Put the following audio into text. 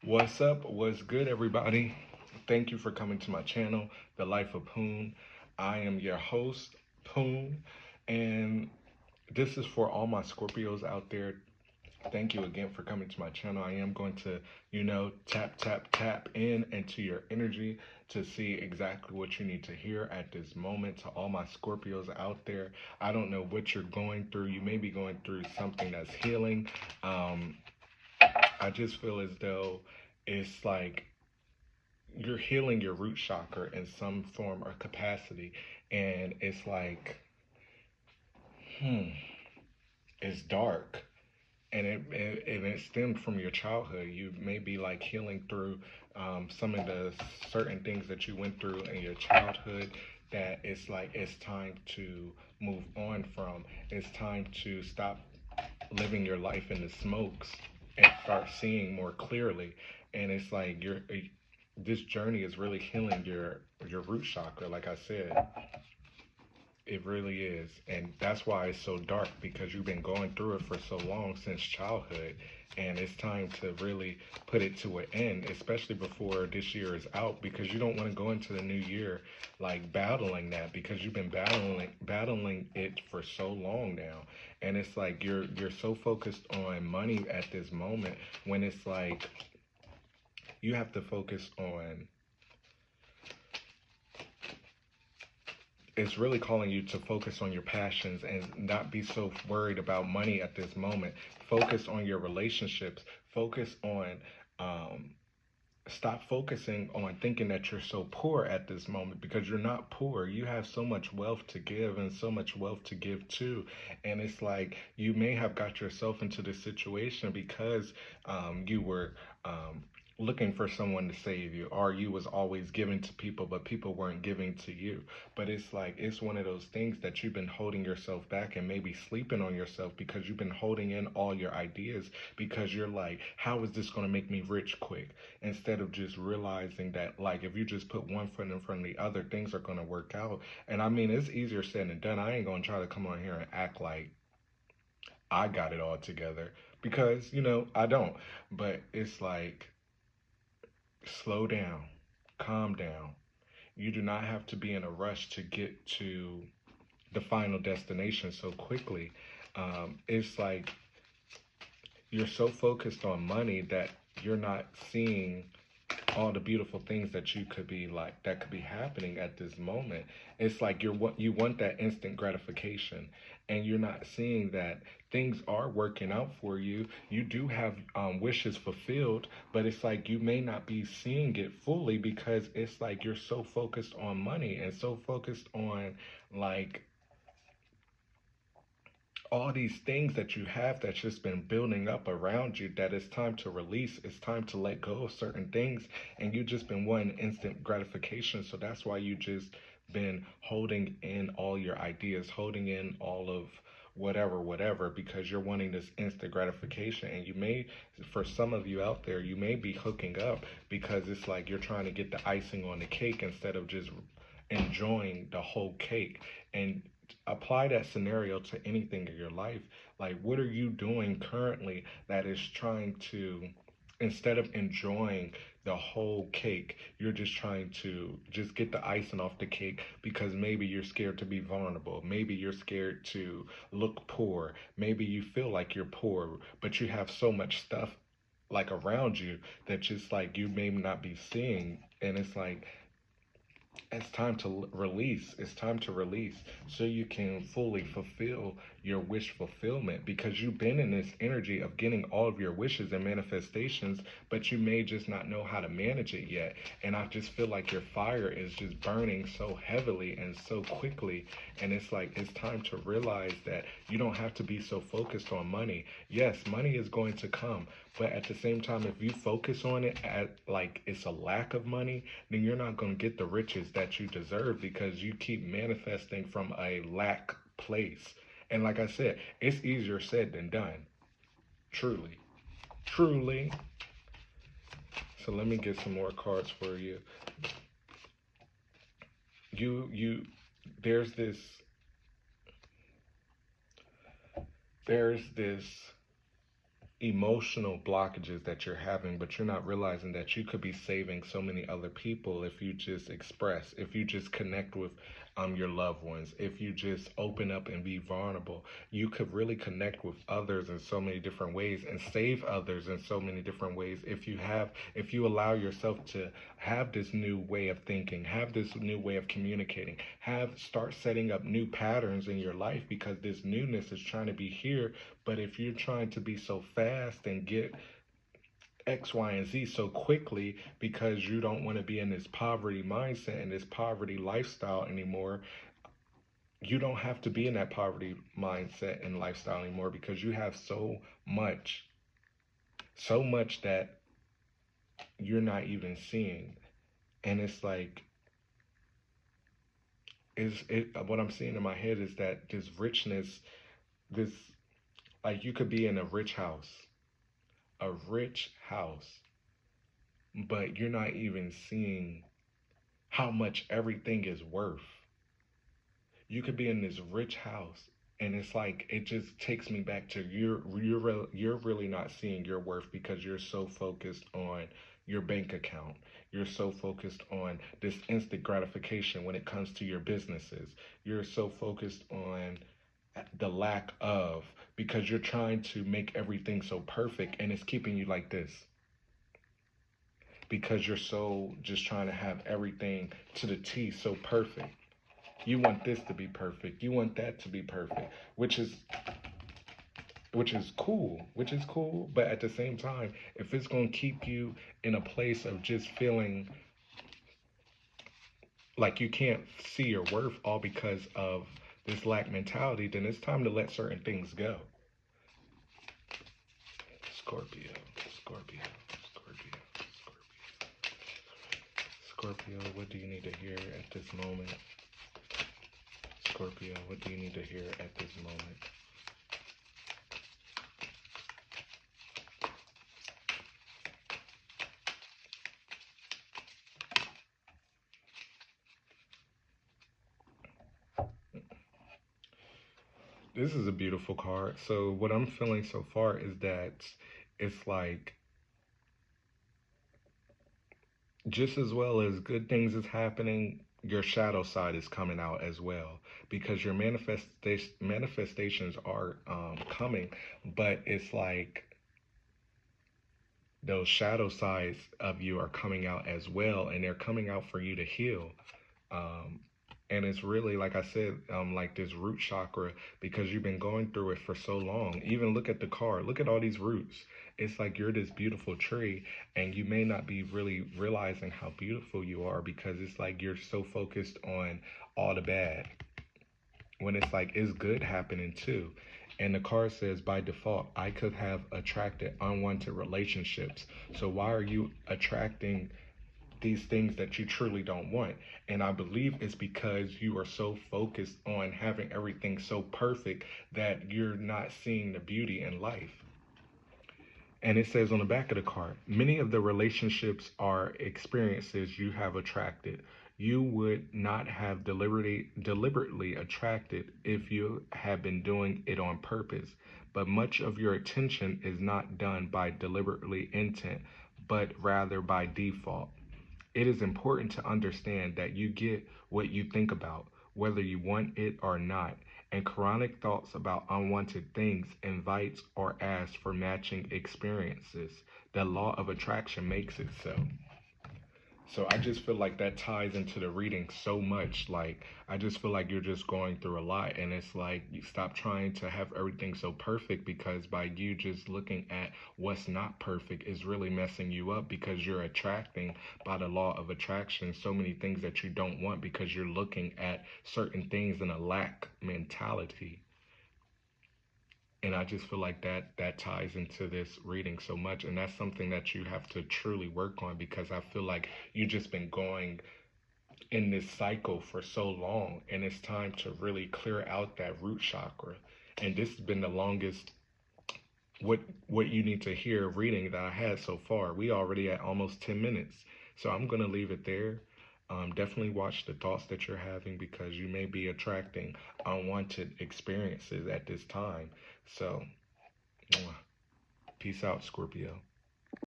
What's up? What's good, everybody? Thank you for coming to my channel, The Life of Poon. I am your host, Poon, and this is for all my Scorpios out there. Thank you again for coming to my channel. I am going to, tap in into your energy to see exactly what you need to hear at this moment. To all my Scorpios out there, I don't know what you're going through. You may be going through something that's healing. Um, I just feel as though it's like you're healing your root chakra in some form or capacity, and it's like, hmm, it's dark, and it stemmed from your childhood. You may be like healing through some of the certain things that you went through in your childhood. That it's like it's time to move on from. It's time to stop living your life in the smokes and start seeing more clearly. And it's like this journey is really healing your root chakra, like I said. It really is. And that's why it's so dark, because you've been going through it for so long, since childhood. And it's time to really put it to an end, especially before this year is out, because you don't want to go into the new year like battling that, because you've been battling it for so long now. And it's like you're so focused on money at this moment, when it's like you have to focus on, it's really calling you to focus on your passions and not be so worried about money at this moment. Focus on your relationships. Focus on, stop focusing on thinking that you're so poor at this moment, because you're not poor. You have so much wealth to give and so much wealth to give to. And it's like you may have got yourself into this situation because you were looking for someone to save you, or you was always giving to people but people weren't giving to you. But it's like it's one of those things that you've been holding yourself back and maybe sleeping on yourself, because you've been holding in all your ideas, because you're like, how is this going to make me rich quick, instead of just realizing that, like, if you just put one foot in front of the other, things are going to work out. And I mean, it's easier said than done. I ain't going to try to come on here and act like I got it all together, because I don't. But it's like, slow down, calm down. You do not have to be in a rush to get to the final destination so quickly. It's like you're so focused on money that you're not seeing all the beautiful things that you could be like, that could be happening at this moment. It's like you want that instant gratification, and you're not seeing that things are working out for you. You do have wishes fulfilled, but it's like you may not be seeing it fully, because it's like you're so focused on money and so focused on, like, all these things that you have that's just been building up around you, that it's time to release. It's time to let go of certain things, and you just been wanting instant gratification. So that's why you just been holding in all your ideas, holding in all of whatever, because you're wanting this instant gratification. And you may, for some of you out there, you may be hooking up because it's like you're trying to get the icing on the cake instead of just enjoying the whole cake. And apply that scenario to anything in your life. Like, what are you doing currently that is trying to, instead of enjoying the whole cake, you're just trying to just get the icing off the cake, because maybe you're scared to be vulnerable. Maybe you're scared to look poor. Maybe you feel like you're poor, but you have so much stuff like around you that just like you may not be seeing. And it's like, it's time to release. It's time to release, so you can fully fulfill your wish fulfillment, because you've been in this energy of getting all of your wishes and manifestations, but you may just not know how to manage it yet. And I just feel like your fire is just burning so heavily and so quickly. And it's like it's time to realize that you don't have to be so focused on money. Yes, money is going to come, but at the same time, if you focus on it at like it's a lack of money, then you're not going to get the riches that you deserve, because you keep manifesting from a lack place. And like I said, it's easier said than done. Truly. Truly. So let me get some more cards for you. You there's this there's this emotional blockages that you're having, but you're not realizing that you could be saving so many other people if you just express, if you just connect with your loved ones, if you just open up and be vulnerable. You could really connect with others in so many different ways and save others in so many different ways if you allow yourself to have this new way of thinking, have this new way of communicating, have start setting up new patterns in your life, because this newness is trying to be here. But if you're trying to be so fast and get X, Y, and Z so quickly because you don't want to be in this poverty mindset and this poverty lifestyle anymore, you don't have to be in that poverty mindset and lifestyle anymore, because you have so much that you're not even seeing. And it's like, is it what I'm seeing in my head is that this richness, this, like, you could be in a rich house, but you're not even seeing how much everything is worth. You could be in this rich house, and it's like, it just takes me back to you're really not seeing your worth because you're so focused on your bank account. You're so focused on this instant gratification when it comes to your businesses. You're so focused on the lack of, because you're trying to make everything so perfect, and it's keeping you like this because you're so just trying to have everything to the T so perfect. You want this to be perfect. You want that to be perfect, which is cool, but at the same time, if it's going to keep you in a place of just feeling like you can't see your worth all because of this lack mentality, then it's time to let certain things go. Scorpio, Scorpio, Scorpio, Scorpio, what do you need to hear at this moment? Scorpio, what do you need to hear at this moment? This is a beautiful card. So what I'm feeling so far is that it's like, just as well as good things is happening, your shadow side is coming out as well, because your manifestations are coming, but it's like those shadow sides of you are coming out as well, and they're coming out for you to heal. Um, and it's really, like I said, like this root chakra, because you've been going through it for so long. Even look at the card, look at all these roots. It's like you're this beautiful tree, and you may not be really realizing how beautiful you are, because it's like you're so focused on all the bad, when it's like it's good happening too. And the card says, by default, I could have attracted unwanted relationships. So why are you attracting these things that you truly don't want? And I believe it's because you are so focused on having everything so perfect that you're not seeing the beauty in life. And it says on the back of the card, many of the relationships are experiences you have attracted. You would not have deliberately attracted if you had been doing it on purpose. But much of your attention is not done by deliberately intent, but rather by default. It is important to understand that you get what you think about, whether you want it or not, and chronic thoughts about unwanted things invites or asks for matching experiences. The law of attraction makes it so. So I just feel like that ties into the reading so much. Like, I just feel like you're just going through a lot, and it's like you stop trying to have everything so perfect, because by you just looking at what's not perfect is really messing you up, because you're attracting, by the law of attraction, so many things that you don't want, because you're looking at certain things in a lack mentality. And I just feel like that ties into this reading so much, and that's something that you have to truly work on, because I feel like you just been going in this cycle for so long, and it's time to really clear out that root chakra. And this has been the longest what you need to hear reading that I had so far. We already at almost 10 minutes, so I'm gonna leave it there. Definitely watch the thoughts that you're having, because you may be attracting unwanted experiences at this time. So, mwah. Peace out, Scorpio.